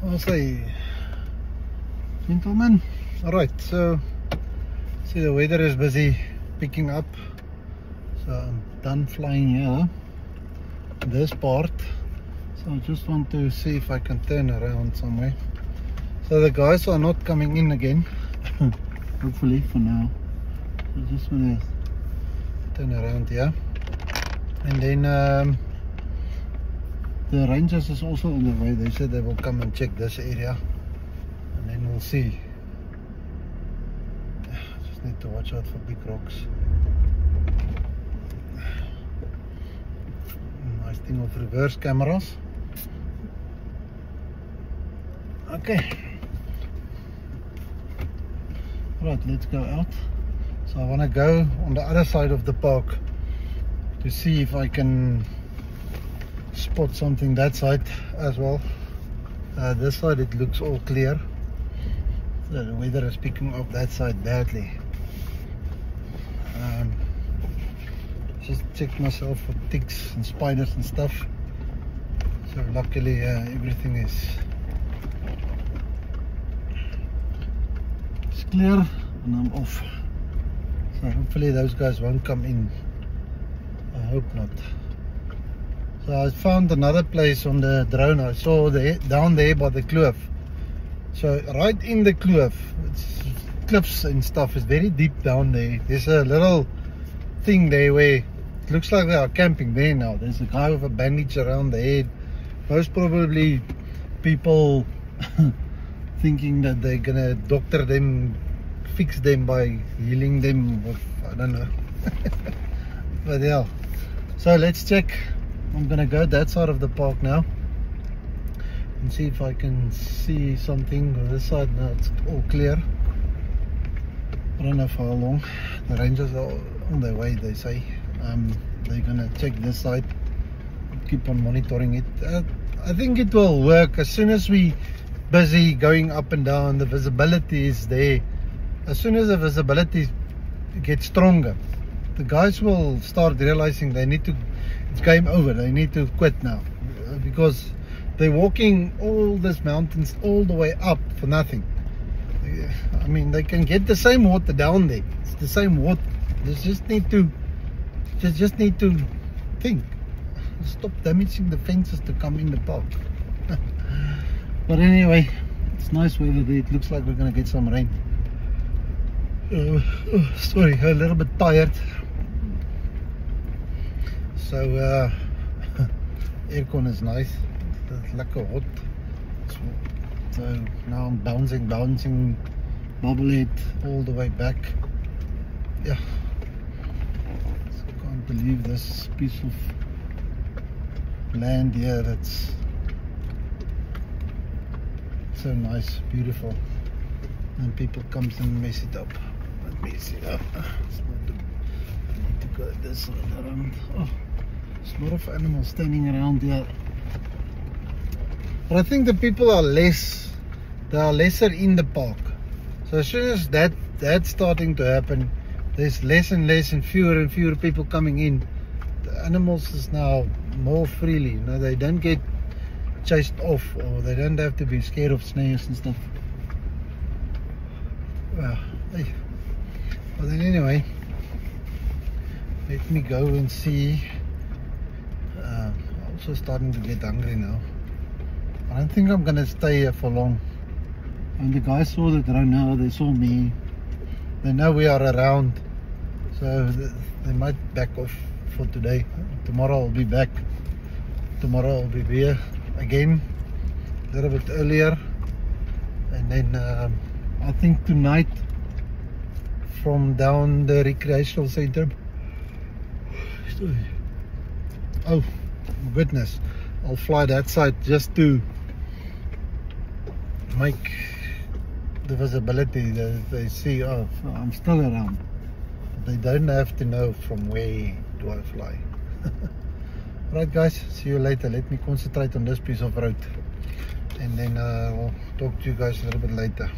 I'll say, gentlemen. Alright, so see the weather is busy picking up, so I'm done flying here, this part. So I just want to see if I can turn around somewhere. So the guys are not coming in again, hopefully for now. I just want to turn around here, and then the rangers is also on the way. They said they will come and check this area, and then we'll see. Just need to watch out for big rocks. Nice thing of reverse cameras. Okay, right, let's go out. So I want to go on the other side of the park to see if I can spot something that side as well. This side it looks all clear. So the weather is picking up that side badly. Just checked myself for ticks and spiders and stuff. So luckily everything is clear and I'm off. So hopefully those guys won't come in. I hope not. So I found another place on the drone. I saw down there by the kloof. So right in the kloof, it's cliffs and stuff. It's very deep down there. There's a little thing there where it looks like they are camping there now. There's a guy with a bandage around the head. Most probably people thinking that they're gonna doctor them, fix them by healing them with, I don't know. But yeah, so let's check. I'm gonna go that side of the park now and see if I can see something on this side. Now it's all clear. I don't know for how long. The rangers are on their way, they say. They're gonna check this side, keep on monitoring it. I think it will work as soon as we busy going up and down. The visibility is there. As soon as the visibility gets stronger, the guys will start realizing they need to, it's game over, they need to quit now, because they're walking all these mountains all the way up for nothing. I mean, they can get the same water down there. It's the same water. They just need to think. Stop damaging the fences to come in the park. But anyway, it's nice weather there. It looks like we're gonna get some rain. Sorry, a little bit tired. So aircon is nice. It's lekker hot. So now I'm bouncing bobblehead all the way back. Yeah, so can't believe this piece of land here. That's so nice, beautiful, and people comes and mess it up. Let me see. I need to go this side around. Oh, there's a lot of animals standing around here. But I think the people are lesser in the park. So as soon as that's starting to happen, there's less and less and fewer people coming in. The animals is now more freely. You know, they don't get chased off, or they don't have to be scared of snails and stuff. Hey. But then anyway, let me go and see. I'm also starting to get hungry now. I don't think I'm gonna stay here for long. And the guys saw the drone now, they saw me. They know we are around, so they might back off for today. Tomorrow I'll be back. Tomorrow I'll be here again, a little bit earlier, and then I think tonight from down the recreational center. Oh goodness, I'll fly that side just to make the visibility that they see, oh, I'm still around. They don't have to know from where do I fly. Right guys, see you later. Let me concentrate on this piece of road, and then I'll talk to you guys a little bit later.